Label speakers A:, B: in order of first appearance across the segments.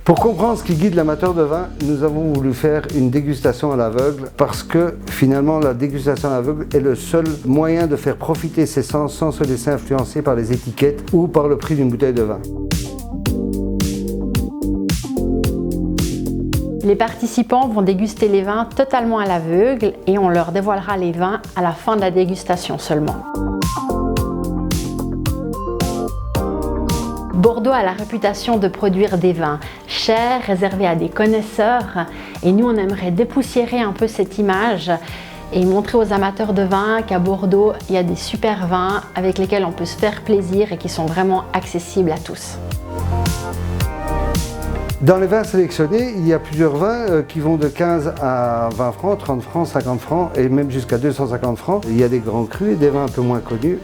A: Pour comprendre ce qui guide l'amateur de vin, nous avons voulu faire une dégustation à l'aveugle parce que finalement la dégustation à l'aveugle est le seul moyen de faire profiter ses sens sans se laisser influencer par les étiquettes ou par le prix d'une bouteille de vin.
B: Les participants vont déguster les vins totalement à l'aveugle et on leur dévoilera les vins à la fin de la dégustation seulement. Bordeaux a la réputation de produire des vins chers, réservés à des connaisseurs, et nous on aimerait dépoussiérer un peu cette image et montrer aux amateurs de vin qu'à Bordeaux il y a des super vins avec lesquels on peut se faire plaisir et qui sont vraiment accessibles à tous.
A: Dans les vins sélectionnés, il y a plusieurs vins qui vont de 15 à 20 francs, 30 francs, 50 francs et même jusqu'à 250 francs. Il y a des grands crus et des vins un peu moins connus.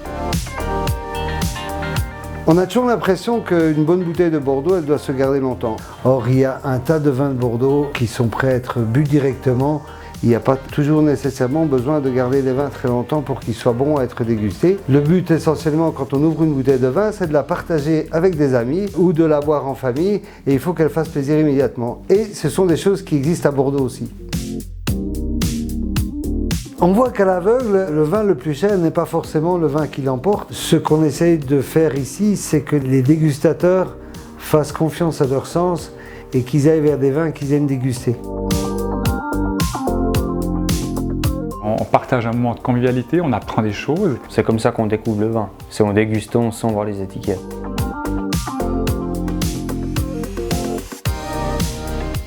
A: On a toujours l'impression qu'une bonne bouteille de Bordeaux, elle doit se garder longtemps. Or, il y a un tas de vins de Bordeaux qui sont prêts à être bu directement. Il n'y a pas toujours nécessairement besoin de garder les vins très longtemps pour qu'ils soient bons à être dégustés. Le but essentiellement quand on ouvre une bouteille de vin, c'est de la partager avec des amis ou de la boire en famille et il faut qu'elle fasse plaisir immédiatement. Et ce sont des choses qui existent à Bordeaux aussi. On voit qu'à l'aveugle, le vin le plus cher n'est pas forcément le vin qui l'emporte. Ce qu'on essaye de faire ici, c'est que les dégustateurs fassent confiance à leur sens et qu'ils aillent vers des vins qu'ils aiment déguster.
C: On partage un moment de convivialité, on apprend des choses.
D: C'est comme ça qu'on découvre le vin, c'est en dégustant sans voir les étiquettes.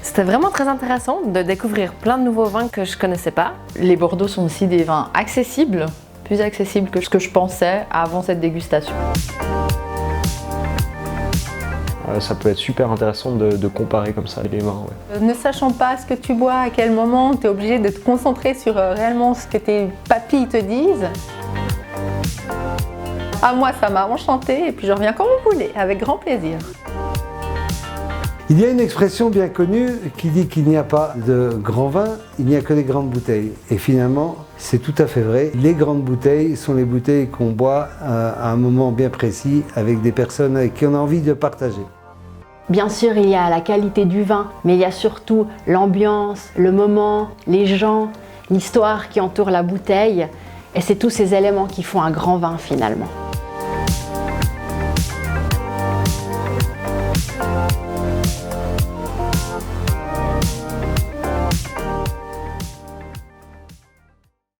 E: C'était vraiment très intéressant de découvrir plein de nouveaux vins que je ne connaissais pas. Les Bordeaux sont aussi des vins accessibles, plus accessibles que ce que je pensais avant cette dégustation.
F: Ça peut être super intéressant de comparer comme ça les vins. Ouais.
G: Ne sachant pas ce que tu bois, à quel moment, tu es obligé de te concentrer sur réellement ce que tes papilles te disent. Ah, moi, ça m'a enchanté et puis je reviens quand vous voulez, avec grand plaisir.
A: Il y a une expression bien connue qui dit qu'il n'y a pas de grands vins, il n'y a que des grandes bouteilles. Et finalement, c'est tout à fait vrai. Les grandes bouteilles sont les bouteilles qu'on boit à un moment bien précis avec des personnes avec qui on a envie de partager.
B: Bien sûr, il y a la qualité du vin, mais il y a surtout l'ambiance, le moment, les gens, l'histoire qui entoure la bouteille. Et c'est tous ces éléments qui font un grand vin finalement.